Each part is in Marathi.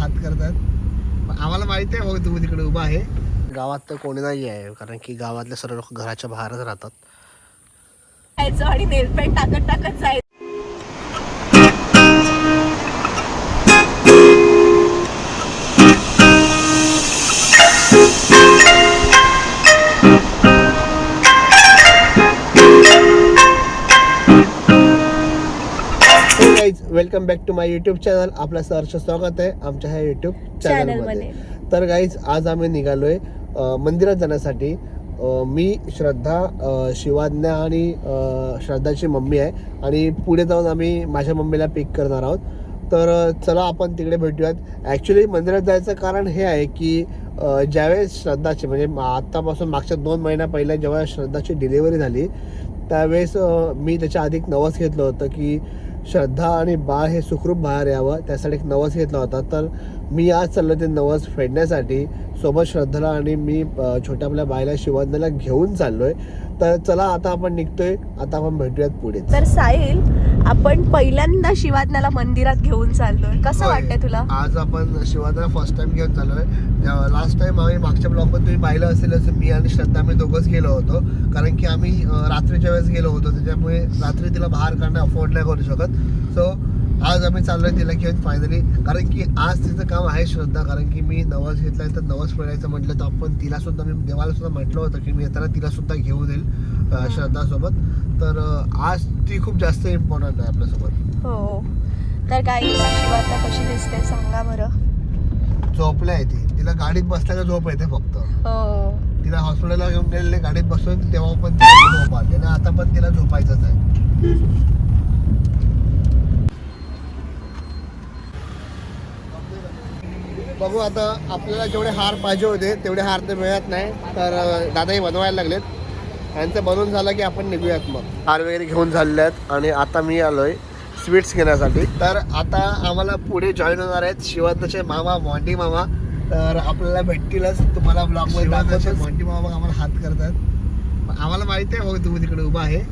हात करतात. आम्हाला माहिती आहे भाऊ तुम्ही तिकडे उभा आहे. गावात तर कोणी नाही आहे कारण की गावातले सर्व लोक घराच्या बाहेरच राहतात. आणि नेलपेंट टाकत टाकत जायचं. Welcome back to my YouTube channel. आपलं सहर्ष स्वागत आहे आमच्या ह्या यूट्यूब चॅनलमध्ये. तर गाईज आज आम्ही निघालोय मंदिरात जाण्यासाठी. मी श्रद्धा, शिवाज्ञा आणि श्रद्धाची मम्मी आहे आणि पुढे जाऊन आम्ही माझ्या मम्मीला पिक करणार आहोत. तर चला आपण तिकडे भेटूयात. ॲक्च्युली मंदिरात जायचं कारण हे आहे की ज्यावेळेस श्रद्धाची म्हणजे आत्तापासून मागच्या 2 महिन्या पहिल्या जेव्हा श्रद्धाची डिलिव्हरी झाली त्यावेळेस मी त्याच्या आधी एक नवस घेतलं होतं की श्रद्धा आणि बाळ हे सुखरूप बाहेर यावं, त्यासाठी एक नवस घेतला होता. तर मी आज चाललो ते नवस फेडण्यासाठी. सोबत श्रद्धाला आणि मी छोट्या आपल्या बायला शिवाज्ञाला घेऊन चाललोय. तर चला आता आपण निघतोय. आता आपण भेटूयात पुढे. तर साहिल, आपण पहिल्यांदा शिवाज्ञाला मंदिरात घेऊन चाललोय. कसं वाटतंय तुला? आज आपण शिवाज्ञाला फर्स्ट टाइम घेऊन चाललोय. लास्ट टाइम आम्ही मागच्या ब्लॉगमध्ये तुम्ही पाहिलं असेलच, मी आणि श्रद्धा आम्ही दोघंच गेलो होतो कारण की आम्ही रात्रीच्या वेळेस गेलो होतो, त्याच्यामुळे रात्री तिला बाहेर काढणं अफोर्ड नाही करू शकत. सो आज आम्ही चाललोय तिला घेऊन फायनली, कारण की आज तिचं काम आहे श्रद्धा. कारण की मी नवस घेतलाय तर नवस फेडायचं म्हटलं तर आपण तिला सुद्धा, मी देवाला सुद्धा म्हटलं होतं की मी येताना तिला सुद्धा घेऊन येईल श्रद्धासोबत. तर आज ती खूप जास्त इम्पॉर्टंट आहे आपल्यासोबत. हो. तर काही शिवाज्ञा कशी दिसते सांगा बरं? झोपल्या आहे ती. तिला गाडीत बसल्या का झोप येते फक्त. हो. तिला हॉस्पिटलला घेऊन गेलेले गाडीत बसून, तेव्हा पण तिला झोप आली आणि आता पण तिला झोपायचंच आहे. बघू आता आपल्याला जेवढे हार पाहिजे होते तेवढे हार तर मिळत नाही. तर दादाही बनवायला लागलेत. यांचं बनवून झालं की आपण निघूयात. मग हार वगैरे घेऊन झालेले आहेत आणि आता मी आलोय स्वीट्स घेण्यासाठी. तर आता आम्हाला पुढे जॉईन होणार आहेत शिवाज्ञाचे मामा, मॉन्टी मामा. तर आपल्याला भेटतीलच, तुम्हाला ब्लॉगमध्ये दाखवतो. मॉन्टी मामा आम्हाला हात करतात. आम्हाला माहिती आहे भाऊ तुम्ही तिकडे उभा आहे.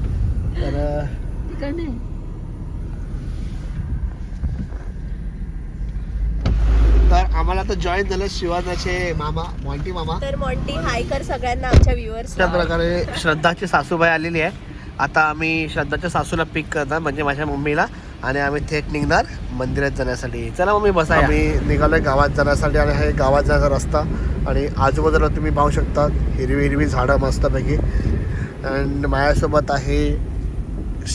तर आम्हाला तर जॉईन झालं शिवाज्ञाचे मामा, मॉन्टी मामा. तर मॉन्टी हाय कर सगळ्यांना, आमच्या व्ह्युअर्स. अशा प्रकारे श्रद्धाची सासूबाई आलेली आहे. आता आम्ही श्रद्धाच्या सासूला पिक करणार, म्हणजे माझ्या मम्मीला, आणि आम्ही थेट निघणार मंदिरात जाण्यासाठी. चला मम्मी बसा. आम्ही निघालोय गावात जाण्यासाठी आणि हे गावात जाण्याचा रस्ता. आणि आजूबाजूला तुम्ही पाहू शकता हिरवी हिरवी झाडं मस्तपैकी. अँड माझ्यासोबत आहे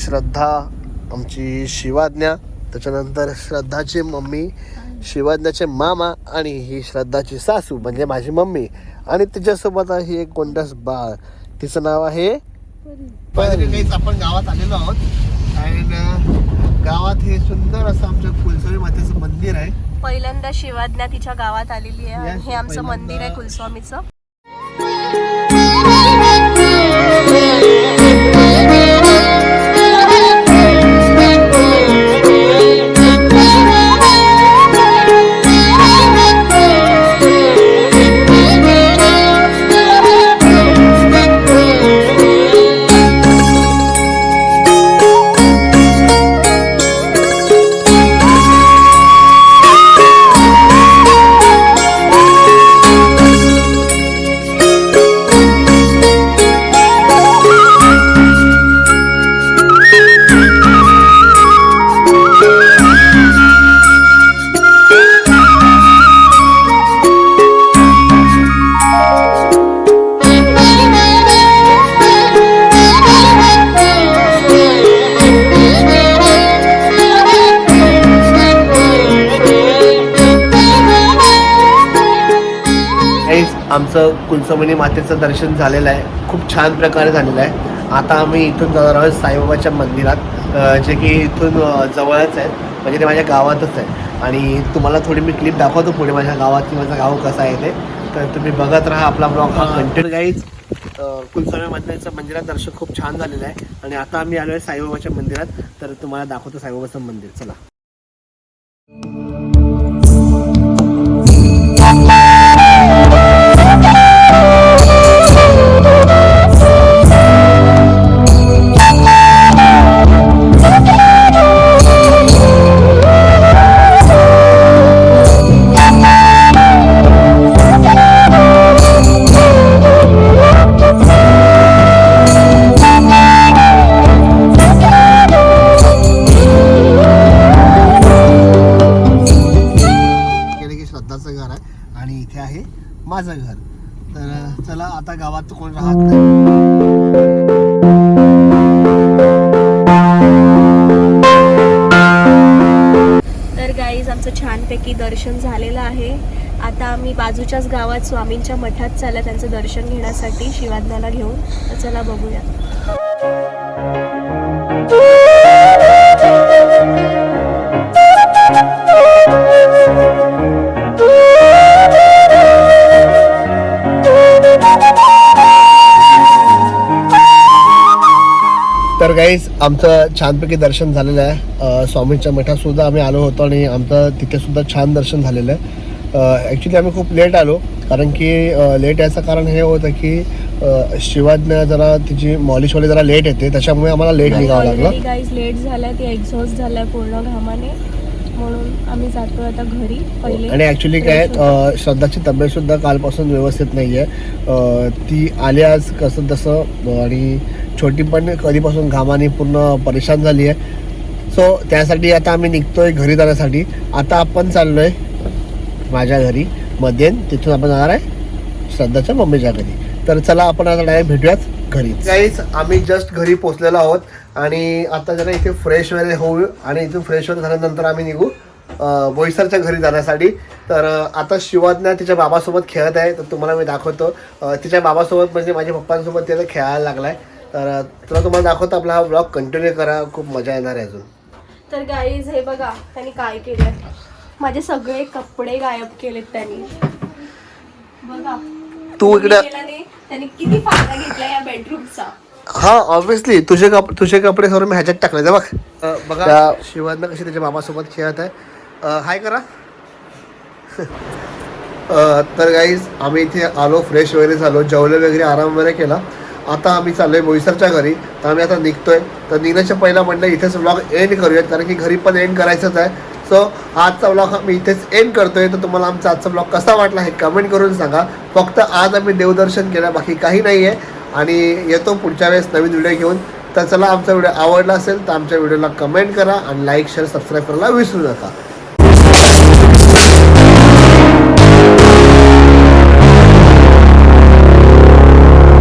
श्रद्धा, आमची शिवाज्ञा, त्याच्यानंतर श्रद्धाची मम्मी, शिवाज्ञाचे मामा आणि ही श्रद्धाची सासू म्हणजे माझी मम्मी. आणि तिच्यासोबत आहे एक गोंडस बाळ, तिचं नाव आहे परी. आपण गावात आलेलो आहोत आणि गावात हे सुंदर असं आमच्या कुलस्वामी मातेचं मंदिर आहे. पहिल्यांदा शिवाज्ञा तिच्या गावात आलेली आहे. हे आमचं मंदिर आहे कुलस्वामीचं. आमचं कुलस्वामिनी मातेचं दर्शन झालेलं आहे, खूप छान प्रकारे झालेलं आहे. आता आम्ही इथून जाणार आहोत साईबाबाच्या मंदिरात, जे की इथून जवळच आहे, म्हणजे ते माझ्या गावातच आहे. आणि तुम्हाला थोडी मी क्लिप दाखवतो पुढे माझ्या गावाची, माझं गाव कसं आहे ते. तर तुम्ही बघत राहा आपला ब्लॉग हा कंटिन्यू. गाईज कुलस्वामी मातेचं मंदिरात दर्शन खूप छान झालेलं आहे आणि आता आम्ही आलो आहे साईबाबाच्या मंदिरात. तर तुम्हाला दाखवतो साईबाबाचं मंदिर. चला. आणि इथे आहे माझं घर. तर चला, आता गावात कोण राहत नाही. तर गाईज आमचं छानपैकी दर्शन झालेलं आहे. आता आम्ही बाजूच्याच गावात स्वामींच्या मठात चाललं त्यांचं दर्शन घेण्यासाठी शिवाज्ञाला घेऊन. तर चला बघूया. तर गाईज आमचं छानपैकी दर्शन झालेलं आहे. स्वामींच्या मठात सुद्धा आम्ही आलो होतो आणि आमचं तिथे सुद्धा छान दर्शन झालेलं आहे. ॲक्च्युली आम्ही खूप लेट आलो, कारण की लेट याचं कारण हे होतं की शिवाज्ञा जरा तिची मॉलिशवाली जरा लेट येते, त्याच्यामुळे आम्हाला लेट निघावं लागलं. गाईज लेट झालाय, ती एक्झॉस्ट झालाय पूर्ण घामाने, म्हणून आम्ही जातो आता घरी पहिले. आणि ॲक्च्युली काय, श्रद्धाची तब्येत सुद्धा कालपासून व्यवस्थित नाही आहे. ती आली आज कसं तसं, आणि छोटी पण कधीपासून घामाने पूर्ण परेशान झाली आहे. सो त्यासाठी आता आम्ही निघतोय घरी जाण्यासाठी. आता आपण चाललोय माझ्या घरी मध्येन, तिथून आपण जाणार आहे श्रद्धाच्या मम्मीच्या घरी. तर चला, आपण आता डायरेक्ट भेटूयात घरी. गाईज आम्ही जस्ट घरी पोहोचलेलो आहोत आणि आता जरा इथे फ्रेश वगैरे होऊ आणि इथून फ्रेश वगैरे झाल्यानंतर आम्ही निघू बोईसरच्या घरी जाण्यासाठी. तर आता शिवाज्ञा तिच्या बाबासोबत खेळत आहे, तर तुम्हाला मी दाखवतो. तिच्या बाबासोबत म्हणजे माझ्या पप्पांसोबत तिला खेळायला लागलाय. तर तुला तुम्हाला दाखवतो. आपला हा ब्लॉग कंटिन्यू करा, खूप मजा येणार आहे अजून. तर गाईज हे बघा त्यांनी काय केलंय, माझे सगळे कपडे गायब केलेत त्यांनी. बघा तू इकडे त्यांनी किती फायदा घेतला या बेडरूमचा. हा, ऑब्विसली तुझे कपडे सर्व मी ह्याच्यात टाकले. बघ बघा शिवाज्ञा कशी त्याच्या बाबासोबत खेळत आहे. हाय करा. तर गाईज आम्ही इथे आलो, फ्रेश वगैरे झालो, जेवलो वगैरे, आराम वगैरे केला. आता आम्ही चाललोय बोईसरच्या घरी. तर आम्ही आता निघतोय. तर निघण्याच्या पहिला म्हणलं इथेच व्लॉग एंड करूयात, कारण की घरी पण एंड करायचंच आहे. सो आजचा व्लॉग मी इथेच एंड करतोय. तर तुम्हाला आमचा आजचा व्लॉग कसा वाटला हे कमेंट करून सांगा. फक्त आज आम्ही देवदर्शन केलं, बाकी काही नाही आहे. आणि येतो पुढच्या वेळेस नवीन व्हिडिओ घेऊन. तर चला, आमचा व्हिडिओ आवडला असेल तर आमच्या व्हिडिओला कमेंट करा आणि लाईक शेअर सबस्क्राईब करायला विसरू नका.